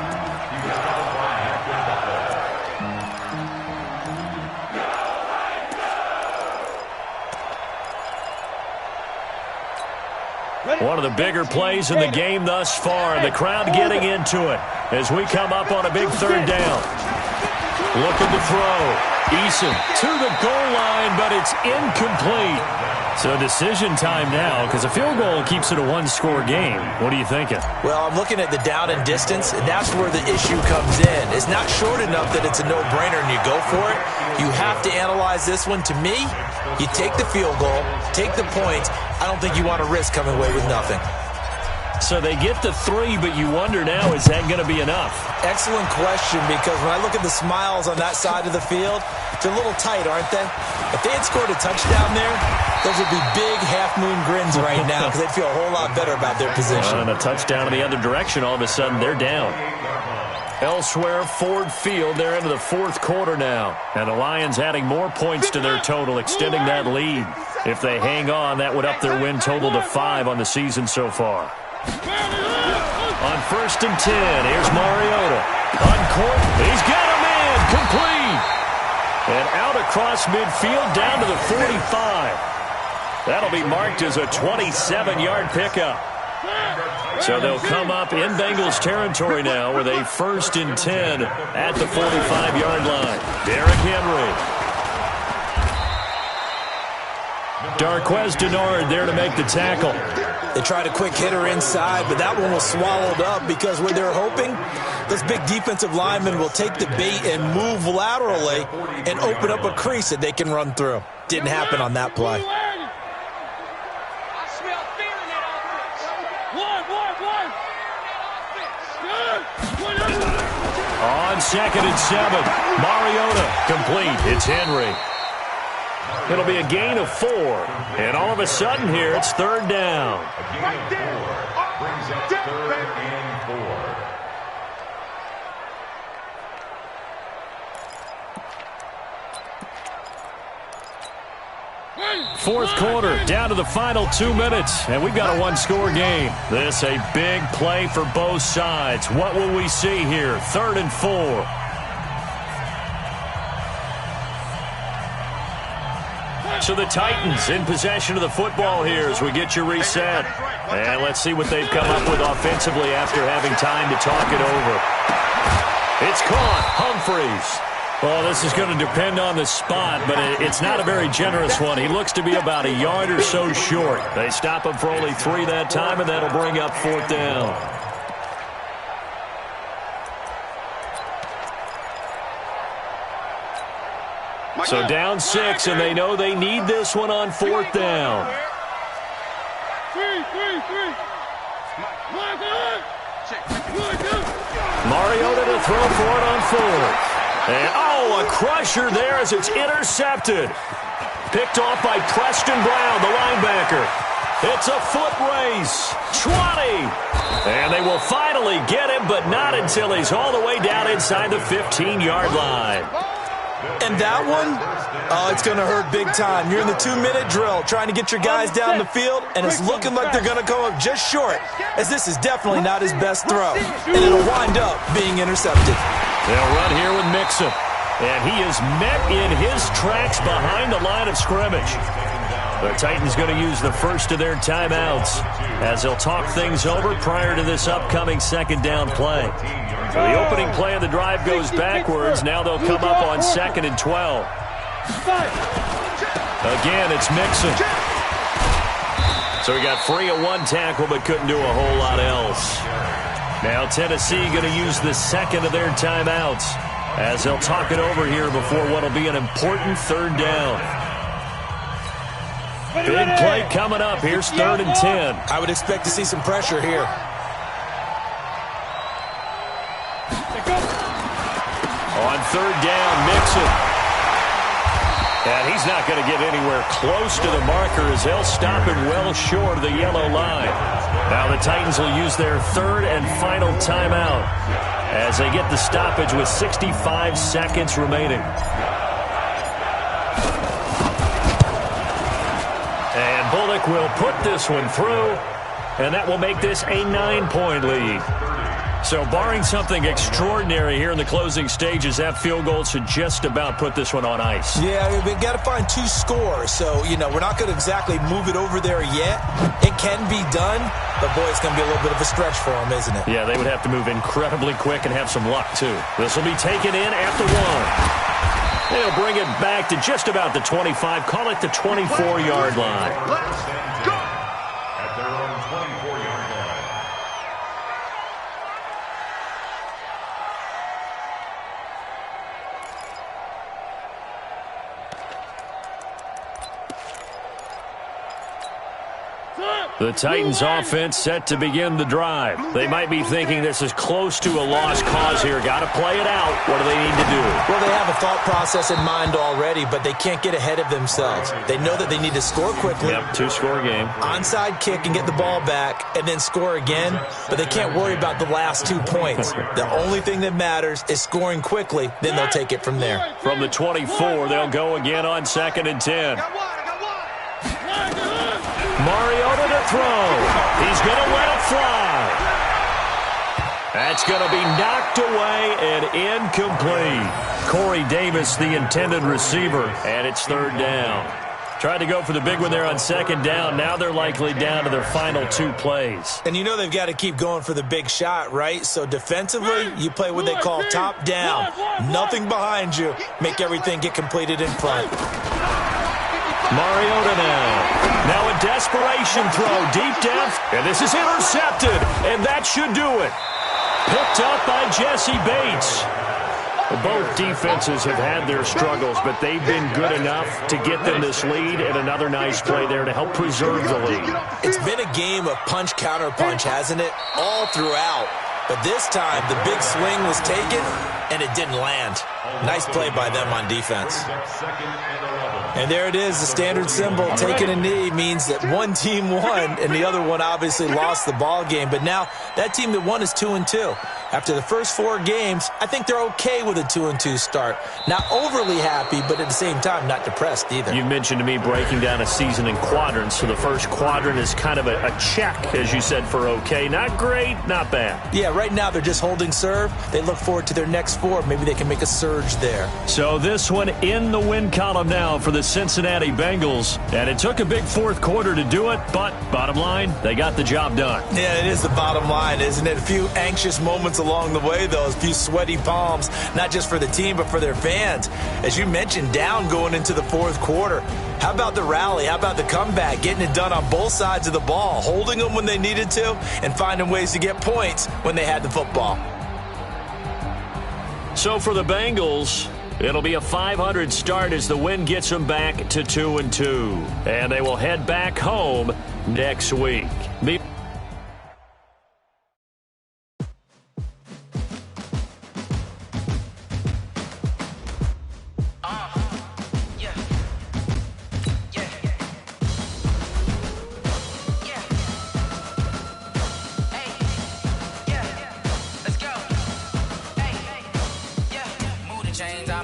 One of the bigger plays in the game thus far, and the crowd getting into it as we come up on a big 3rd down. Looking to throw. Eason to the goal line, but it's incomplete. So decision time now, because a field goal keeps it a one-score game. What are you thinking? Well, I'm looking at the down and distance, and that's where the issue comes in. It's not short enough that it's a no-brainer and you go for it. You have to analyze this one. To me, you take the field goal, take the points. I don't think you want to risk coming away with nothing. So they get the 3, but you wonder now, is that going to be enough? Excellent question, because when I look at the smiles on that side of the field, they're a little tight, aren't they? If they had scored a touchdown there, those would be big half-moon grins right now because they'd feel a whole lot better about their position. And a touchdown in the other direction, all of a sudden they're down. Elsewhere, Ford Field, they're into the 4th quarter now. And the Lions adding more points to their total, extending that lead. If they hang on, that would up their win total to 5 on the season so far. On 1st and 10, here's Mariota. On court, he's got a man, complete. And out across midfield, down to the 45. That'll be marked as a 27-yard pickup. So they'll come up in Bengals territory now with a 1st and 10 at the 45-yard line. Derrick Henry. Darqueze Dennard there to make the tackle. They tried a quick hitter inside, but that one was swallowed up because what they're hoping, this big defensive lineman will take the bait and move laterally and open up a crease that they can run through. Didn't happen on that play. On 2nd and 7, Mariota complete. It's Henry. It'll be a gain of 4. And all of a sudden here, it's 3rd down. Right there. Brings up 3rd and 4th quarter, down to the final 2 minutes, and we've got a one-score game. This a big play for both sides. What will we see here? 3rd and 4. So the Titans in possession of the football here as we get you reset. And let's see what they've come up with offensively after having time to talk it over. It's caught. Humphreys. Well, this is going to depend on the spot, but it's not a very generous one. He looks to be about a yard or so short. They stop him for only 3 that time, and that'll bring up 4th down. So down 6, and they know they need this one on 4th down. Mariota to throw for it on 4th. And, a crusher there as it's intercepted. Picked off by Preston Brown, the linebacker. It's a foot race. 20. And they will finally get him, but not until he's all the way down inside the 15-yard line. And that one, it's going to hurt big time. You're in the 2-minute drill trying to get your guys down the field, and it's looking like they're going to come up just short, as this is definitely not his best throw. And it'll wind up being intercepted. They'll run here with Mixon. And he is met in his tracks behind the line of scrimmage. The Titans going to use the first of their timeouts as they'll talk things over prior to this upcoming second down play. So the opening play of the drive goes backwards. Now they'll come up on 2nd and 12. Again, it's Mixon. So he got free of one tackle but couldn't do a whole lot else. Now Tennessee going to use the second of their timeouts as they'll talk it over here before what will be an important third down. Big play coming up. Here's 3rd and 10. I would expect to see some pressure here. On 3rd down, Mixon. And he's not going to get anywhere close to the marker as they'll stop him well short of the yellow line. Now the Titans will use their 3rd and final timeout as they get the stoppage with 65 seconds remaining. And Bullock will put this one through, and that will make this a 9-point lead. So barring something extraordinary here in the closing stages, that field goal should just about put this one on ice. Yeah, we've got to find 2 scores. So, we're not going to exactly move it over there yet. It can be done, but, boy, it's going to be a little bit of a stretch for them, isn't it? Yeah, they would have to move incredibly quick and have some luck, too. This will be taken in at the 1. They'll bring it back to just about the 25. Call it the 24-yard line. Let's go. At their own 24-yard line. The Titans offense set to begin the drive. They might be thinking this is close to a lost cause here. Got to play it out. What do they need to do? Well, they have a thought process in mind already, but they can't get ahead of themselves. They know that they need to score quickly. Yep, 2-score game. Onside kick and get the ball back and then score again, but they can't worry about the last 2 points. The only thing that matters is scoring quickly, then they'll take it from there. From the 24, they'll go again on 2nd and 10. Mariota to throw. He's going to let it fly. That's going to be knocked away and incomplete. Corey Davis, the intended receiver, and it's 3rd down. Tried to go for the big one there on 2nd down. Now they're likely down to their final 2 plays. And they've got to keep going for the big shot, right? So defensively, you play what they call top down. Nothing behind you. Make everything get completed in front. Mariota now a desperation throw deep down, and this is intercepted, and that should do it. Picked up by Jesse Bates. Both defenses have had their struggles, but they've been good enough to get them this lead, and another nice play there to help preserve the lead. It's been a game of punch-counter-punch, hasn't it? All throughout. But this time, the big swing was taken, and it didn't land. Nice play by them on defense. And there it is, the standard symbol. Taking a knee means that one team won, and the other one obviously lost the ball game. But now, that team that won is 2-2. After the first 4 games, I think they're okay with a 2-2 start. Not overly happy, but at the same time, not depressed either. You mentioned to me breaking down a season in quadrants, so the first quadrant is kind of a check, as you said, for okay. Not great, not bad. Yeah, right now they're just holding serve. They look forward to their next 4. Maybe they can make a surge there. So this one in the win column now for the Cincinnati Bengals. And it took a big 4th quarter to do it, but bottom line, they got the job done. Yeah, it is the bottom line, isn't it? A few anxious moments along the way, though. A few sweaty palms, not just for the team, but for their fans. As you mentioned, down going into the 4th quarter. How about the rally? How about the comeback? Getting it done on both sides of the ball, holding them when they needed to, and finding ways to get points when they had the football. So for the Bengals, it'll be a 500 start as the win gets them back to 2-2. And they will head back home next week.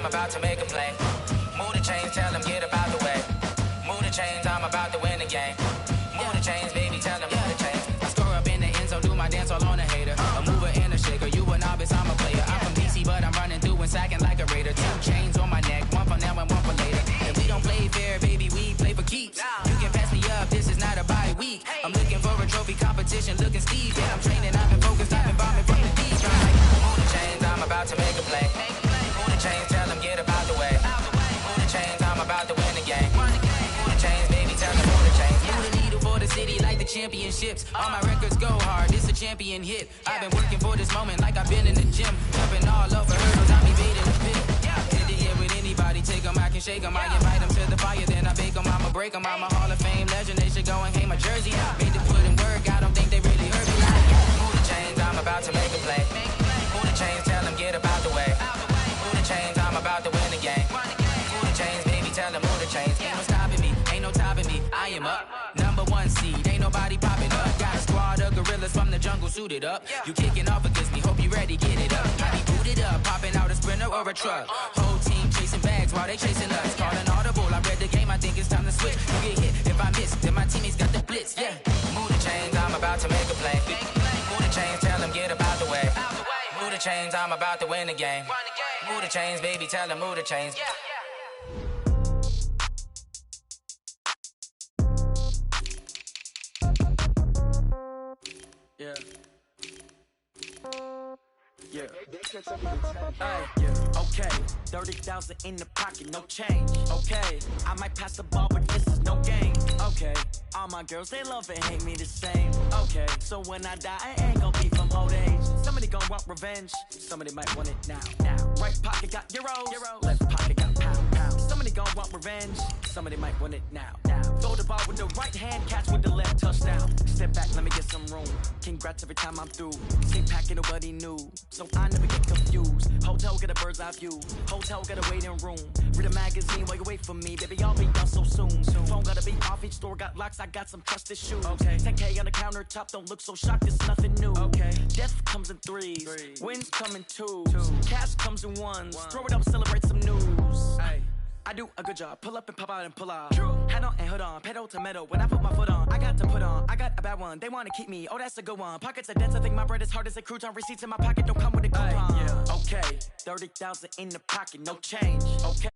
I'm about to make a play. Move the chains, tell them get about the way. Move the chains, I'm about to win the game. Move the chains, baby, tell them move the chains. I score up in the end zone, do my dance all on a hater. A mover and a shaker, you a novice, I'm a player. I'm from DC, but I'm running through and sacking like a raider. 2 chains on my neck, one for now and one for later. If we don't play fair, baby, we play for keeps. You can pass me up, this is not a bye week. I'm looking for a trophy competition, looking Steve. Yeah, I'm training, I've been focused, I've been bombing from the deep. I'm like, move the chains, I'm about to make a play. Move the chains, tell them get about the way. Move the chains, I'm about to win the game. Move the chains, baby, tell them move the chains. Move the needle for the city like the championships. All my records go hard, it's a champion hit. I've been working for this moment like I've been in the gym. Jumping all over hurdles, I'm evading the pit. Hit the air with anybody, take them, I can shake them. I invite them to the fire, then I bake them, I'ma break them. I'm a Hall of Fame legend, they should go and hang my jersey. Made the put in work, I don't think they really heard me. Like, move the chains, I'm about to make a play. Move the chains, tell them get about the way. Move the chains, I'm about to win the game. Move the chains, baby, tell them move the chains. Ain't no stopping me, ain't no topping me. I am up, #1 seed, ain't nobody popping up. Got a squad of gorillas from the jungle suited up. You kicking off against me, hope you ready, get it up. I be booted up, popping out a Sprinter or a truck. Whole team chasing bags while they chasing us. Calling audible, I read the game, I think it's time to switch. You get hit, if I miss, then my teammates got the blitz, yeah. Move the chains, I'm about to make a play. Move the chains, tell them get about the way. Move the chains, I'm about to win the game. Move the chains, baby, tell them move the chains. Yeah. Yeah. Yeah. Okay. 30,000 in the pocket, no change. Okay. I might pass the ball, but this is no game. Okay. All my girls, they love and hate me the same. Okay. So when I die, I ain't gonna be from old age. Somebody gonna want revenge. Somebody might want it now. Right pocket got euros. Left pocket got pounds. Somebody gonna want revenge. Somebody might want it now. Throw the ball with the right hand, catch with the left, touchdown. Step back, let me get some room. Congrats every time I'm through. Same packet, nobody new. So I never get confused. Hotel get a bird's eye view. Hotel get a waiting room. Read a magazine while you wait for me. Baby, I'll be done so soon. Phone gotta be off, each store got locks. I got some trusted shoes. Okay. 10K on the countertop, don't look so shocked, it's nothing new. Okay. Death comes in threes. Wins come in twos. Cash comes in ones. Throw it up, celebrate some news. Hey. I do a good job, pull up and pop out and pull off. Hat on and hood on, pedal to metal. When I put my foot on, I got to put on. I got a bad one, they wanna keep me, oh that's a good one. Pockets are dense, I think my bread is hard as a crouton. Receipts in my pocket don't come with a coupon. Yeah. Okay, 30,000 in the pocket, no change. Okay.